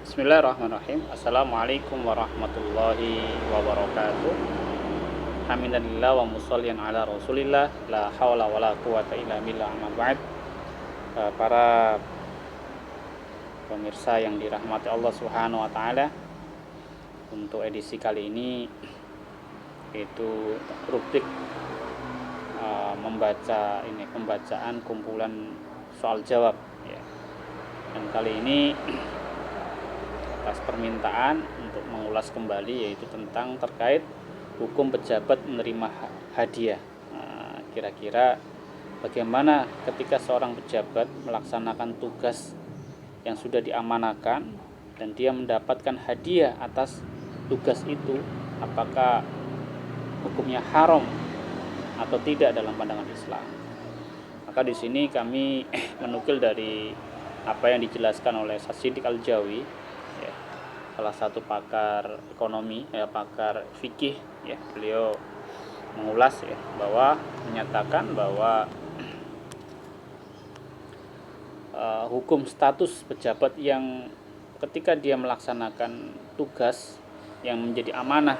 Bismillahirrahmanirrahim. Assalamualaikum warahmatullahi wabarakatuh. Hamdalillah wa musallian ala Rasulillah, la haula wala quwata illa billah, amma ba'd. Para pemirsa yang dirahmati Allah Subhanahu wa taala, untuk edisi kali ini yaitu rubrik pembacaan kumpulan soal jawab ya. Dan kali ini atas permintaan untuk mengulas kembali, yaitu tentang terkait hukum pejabat menerima hadiah. Kira-kira bagaimana ketika seorang pejabat melaksanakan tugas yang sudah diamanahkan dan dia mendapatkan hadiah atas tugas itu, apakah hukumnya haram atau tidak dalam pandangan Islam? Maka di sini kami menukil dari apa yang dijelaskan oleh Siddiq Al-Jawi, ya, salah satu pakar ekonomi, pakar fikih, ya. Beliau mengulas ya, bahwa menyatakan bahwa hukum status pejabat yang ketika dia melaksanakan tugas yang menjadi amanah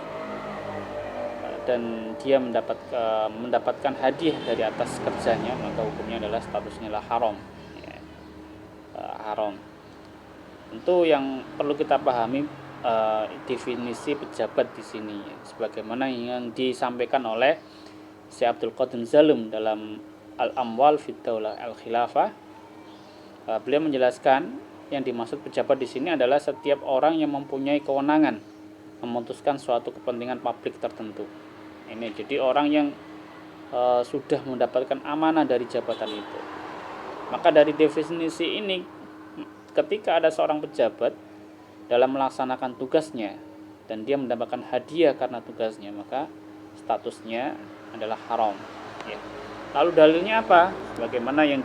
dan dia mendapatkan hadiah dari atas kerjanya, maka hukumnya adalah statusnya adalah haram, ya. Haram. Tentu yang perlu kita pahami definisi pejabat di sini, sebagaimana yang disampaikan oleh Syekh Abdul Qadir Zalum dalam Al-Amwal fi Daulah Al-Khilafah. Beliau menjelaskan yang dimaksud pejabat di sini adalah setiap orang yang mempunyai kewenangan memutuskan suatu kepentingan publik tertentu. Ini jadi orang yang sudah mendapatkan amanah dari jabatan itu. Maka dari definisi ini, ketika ada seorang pejabat dalam melaksanakan tugasnya dan dia mendapatkan hadiah karena tugasnya, maka statusnya adalah haram, ya. Lalu dalilnya apa? Bagaimana yang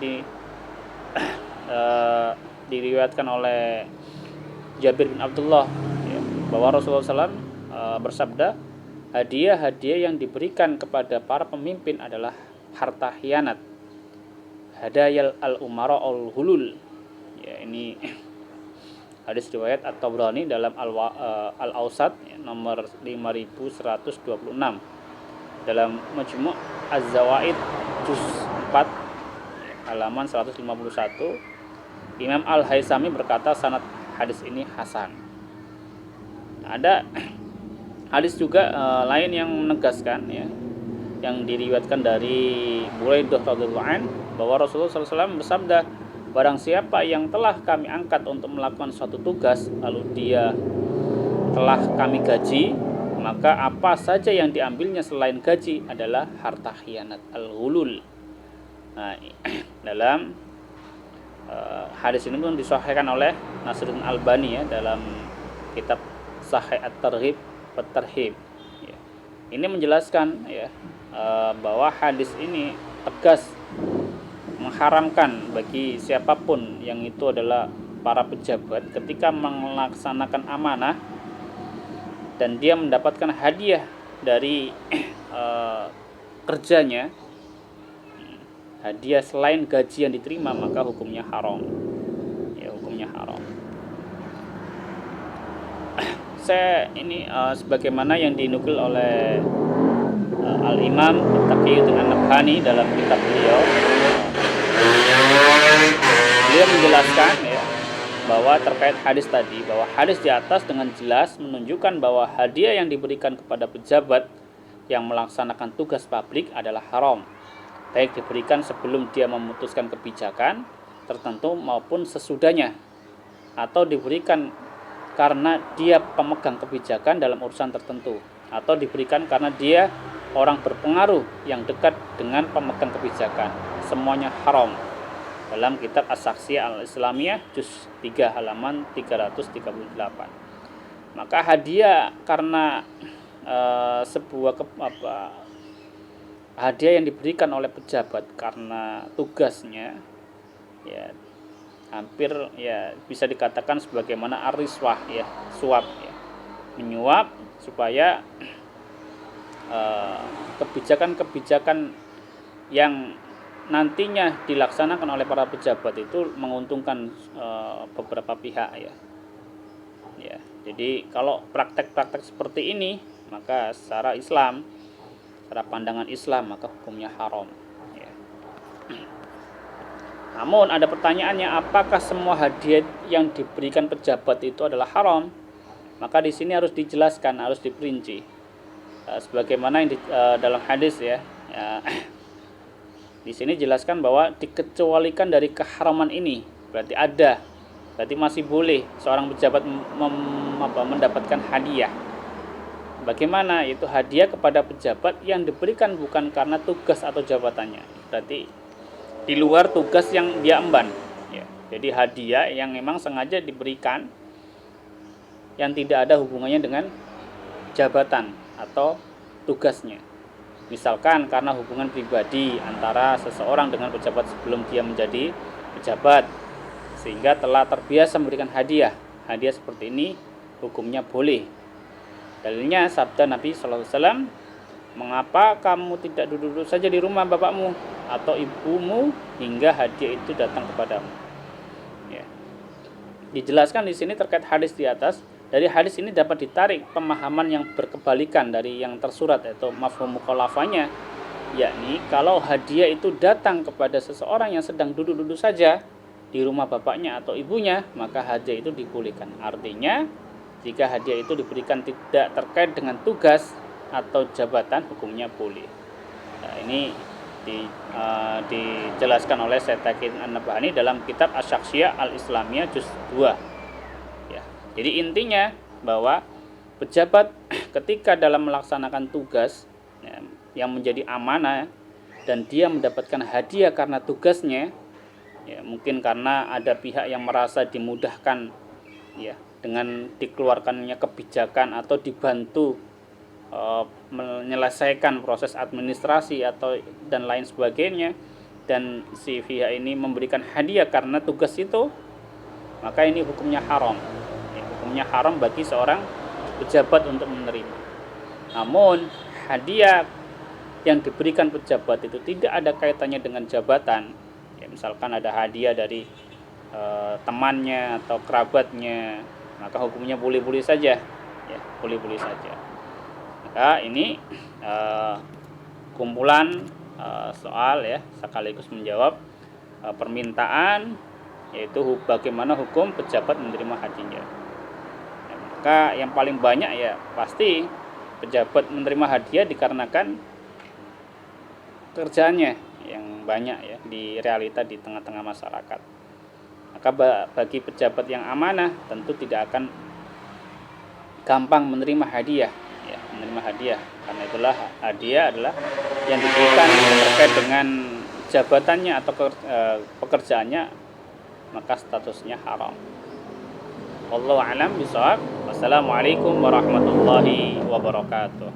diriwayatkan oleh Jabir bin Abdullah, ya, bahwa Rasulullah SAW bersabda, hadiah-hadiah yang diberikan kepada para pemimpin adalah harta khianat, hadayal al-umara al-hulul. Ya, ini hadis riwayat At-Tabrani dalam Al-Awsat, ya, nomor 5126, dalam Majmu' Az-Zawaid juz 4 halaman 151. Imam Al-Haisami berkata sanad hadis ini hasan. Ada hadis juga lain yang menegaskan, ya, yang diriwayatkan dari Buraidah radhiyallahu anhu, bahwa Rasulullah SAW bersabda, barang siapa yang telah kami angkat untuk melakukan suatu tugas lalu dia telah kami gaji, maka apa saja yang diambilnya selain gaji adalah harta khianat, al-ghulul. Nah, dalam hadis ini pun disahihkan oleh Nasiruddin Albani, ya, dalam kitab Sahih At-Targhib wa Tarhib, ya. Ini menjelaskan, ya, bahwa hadis ini tegas mengharamkan bagi siapapun yang itu adalah para pejabat ketika melaksanakan amanah dan dia mendapatkan hadiah dari kerjanya, hadiah selain gaji yang diterima, maka hukumnya haram, ya, hukumnya haram. Saya ini sebagaimana yang dinukil oleh Al-Imam Taqiyuddin An-Nabhani dalam kitab beliau menjelaskan, ya, bahwa terkait hadis tadi, bahwa hadis di atas dengan jelas menunjukkan bahwa hadiah yang diberikan kepada pejabat yang melaksanakan tugas publik adalah haram, baik diberikan sebelum dia memutuskan kebijakan tertentu maupun sesudahnya, atau diberikan karena dia pemegang kebijakan dalam urusan tertentu, atau diberikan karena dia orang berpengaruh yang dekat dengan pemegang kebijakan. Semuanya haram. Dalam kitab As-Saksiyah Al-Islamiyah juz 3 halaman 338. Maka hadiah karena sebuah hadiah yang diberikan oleh pejabat karena tugasnya, ya, hampir, ya, bisa dikatakan sebagaimana ariswah, ya, suap, ya, menyuap supaya kebijakan-kebijakan yang nantinya dilaksanakan oleh para pejabat itu menguntungkan beberapa pihak, ya. Ya, jadi kalau praktek-praktek seperti ini, maka secara Islam, secara pandangan Islam, maka hukumnya haram. Ya. Namun ada pertanyaannya, apakah semua hadiah yang diberikan pejabat itu adalah haram? Maka di sini harus dijelaskan, harus diperinci. Sebagaimana yang dalam hadis ya, di sini jelaskan bahwa dikecualikan dari keharaman ini, berarti masih boleh seorang pejabat mendapatkan hadiah. Bagaimana? Itu hadiah kepada pejabat yang diberikan bukan karena tugas atau jabatannya, berarti di luar tugas yang dia emban ya. Jadi hadiah yang memang sengaja diberikan yang tidak ada hubungannya dengan jabatan atau tugasnya. Misalkan karena hubungan pribadi antara seseorang dengan pejabat sebelum dia menjadi pejabat, sehingga telah terbiasa memberikan hadiah. Hadiah seperti ini hukumnya boleh. Dalilnya sabda Nabi SAW, mengapa kamu tidak duduk-duduk saja di rumah bapakmu atau ibumu hingga hadiah itu datang kepadamu. Ya. Dijelaskan di sini terkait hadis di atas. Dari hadis ini dapat ditarik pemahaman yang berkebalikan dari yang tersurat, yaitu mafhum mukhalafahnya, yakni kalau hadiah itu datang kepada seseorang yang sedang duduk-duduk saja di rumah bapaknya atau ibunya, maka hadiah itu dibolehkan. Artinya jika hadiah itu diberikan tidak terkait dengan tugas atau jabatan, hukumnya boleh. Nah, ini dijelaskan oleh Syekh Taqi An-Nabhani dalam kitab Asy-Syakhsiyah Al-Islamiyah juz 2. Ya. Jadi intinya bahwa pejabat ketika dalam melaksanakan tugas ya, yang menjadi amanah dan dia mendapatkan hadiah karena tugasnya, ya, mungkin karena ada pihak yang merasa dimudahkan ya dengan dikeluarkannya kebijakan atau dibantu menyelesaikan proses administrasi atau dan lain sebagainya, dan si pihak ini memberikan hadiah karena tugas itu, maka ini hukumnya haram ya, hukumnya haram bagi seorang pejabat untuk menerima. Namun hadiah yang diberikan pejabat itu tidak ada kaitannya dengan jabatan ya, misalkan ada hadiah dari temannya atau kerabatnya, maka hukumnya boleh-boleh saja ya, boleh-boleh saja. Maka ini kumpulan soal ya, sekaligus menjawab permintaan, yaitu bagaimana hukum pejabat menerima hadiah. Ya, maka yang paling banyak ya pasti pejabat menerima hadiah dikarenakan kerjanya yang banyak ya di realita di tengah-tengah masyarakat. Maka bagi pejabat yang amanah tentu tidak akan gampang menerima hadiah ya, menerima hadiah, karena itulah hadiah adalah yang diberikan terkait dengan jabatannya atau pekerjaannya, maka statusnya haram. Wallahu a'lam bishawab. Wassalamualaikum warahmatullahi wabarakatuh.